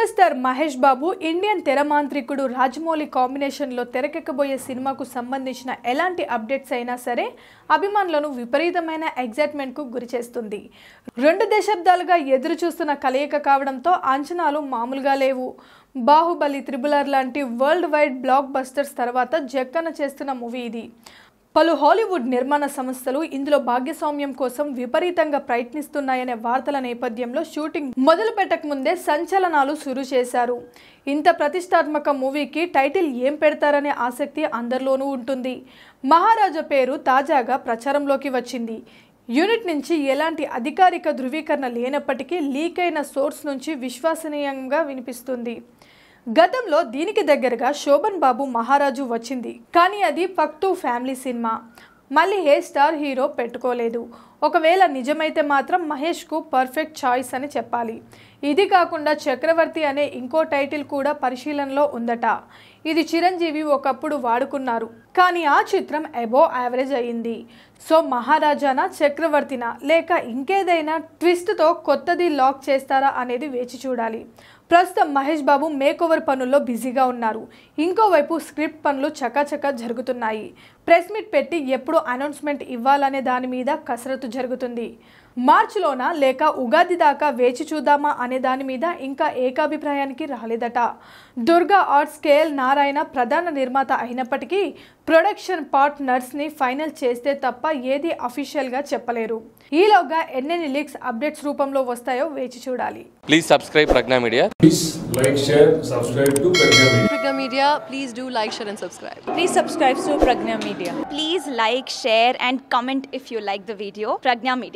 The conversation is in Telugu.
Super star Mahesh Babu Indian తెర మాంత్రికుడు రాజమౌళి కాంబినేషన్లో తెరకెక్కబోయే సినిమాకు సంబంధించిన ఎలాంటి అప్డేట్స్ అయినా సరే అభిమానులను విపరీతమైన ఎగ్జైట్మెంట్కు గురిచేస్తుంది. 2 దశాబ్దాలుగా ఎదురు చూస్తున్న కలయిక కావడంతో అంచనాలు మామూలుగా లేవు. బాహుబలి, త్రిబులర్ లాంటి వరల్డ్ వైడ్ బ్లాక్ బస్టర్స్ తర్వాత జక్కన చేస్తున్న మూవీ ఇది. పలు హాలీవుడ్ నిర్మాణ సంస్థలు ఇందులో భాగస్వామ్యం కోసం విపరీతంగా ప్రయత్నిస్తున్నాయనే వార్తల నేపథ్యంలో షూటింగ్ మొదలు పెట్టకముందే సంచలనాలు సురు చేశారు. ఇంత ప్రతిష్టాత్మక మూవీకి టైటిల్ ఏం పెడతారనే ఆసక్తి అందరిలోనూ ఉంటుంది. మహారాజా పేరు తాజాగా ప్రచారంలోకి వచ్చింది. యూనిట్ నుంచి ఎలాంటి అధికారిక ధృవీకరణ లేనప్పటికీ లీక్ అయిన సోర్స్ నుంచి విశ్వసనీయంగా వినిపిస్తుంది. గతంలో దీనికి దగ్గరగా శోభన్ బాబు మహారాజు వచ్చింది, కానీ అది పక్తూ ఫ్యామిలీ సినిమా. మళ్ళీ ఏ స్టార్ హీరో పెట్టుకోలేదు. ఒకవేళ నిజమైతే మాత్రం మహేష్కు పర్ఫెక్ట్ చాయిస్ అని చెప్పాలి. ఇది కాకుండా చక్రవర్తి అనే ఇంకో టైటిల్ కూడా పరిశీలనలో ఉందట. ఇది చిరంజీవి ఒకప్పుడు వాడుకున్నారు, కానీ ఆ చిత్రం అబోవ్ యావరేజ్ అయింది. సో మహారాజానా, చక్రవర్తినా లేక ఇంకేదైనా ట్విస్ట్తో కొత్తది లాక్ చేస్తారా అనేది వేచి చూడాలి. ప్రస్తుతం మహేష్ బాబు మేకోవర్ పనుల్లో బిజీగా ఉన్నారు. ఇంకోవైపు స్క్రిప్ట్ పనులు చకాచకా జరుగుతున్నాయి. ప్రెస్ మీట్ పెట్టి ఎప్పుడు అనౌన్స్మెంట్ ఇవ్వాలనే దాని మీద కసరత్తు జరుగుతుంది. మార్చిలోనా లేక ఉగాది దాకా వేచి చూద్దామా అనే దాని మీద ఇంకా ఏకాభిప్రాయానికి రాలేదట. దుర్గా ఆర్ట్స్ కేఎల్ నారాయణ ప్రధాన నిర్మాత అయినప్పటికీ ప్రొడక్షన్ పార్ట్నర్స్ని ఫైనల్ చేస్తే తప్ప ఏది అఫీషియల్గా చెప్పలేరు. ఈలోగా ఎన్నెన్ని లీక్స్ అప్డేట్స్ రూపంలో వస్తాయో వేచి చూడాలి. Please subscribe Pragna media. Please like, share, subscribe to Pragna Media. Pragna Media, please do like, share and subscribe. Please subscribe to Pragna Media. Please like, share and comment if you like the video. Pragna Media.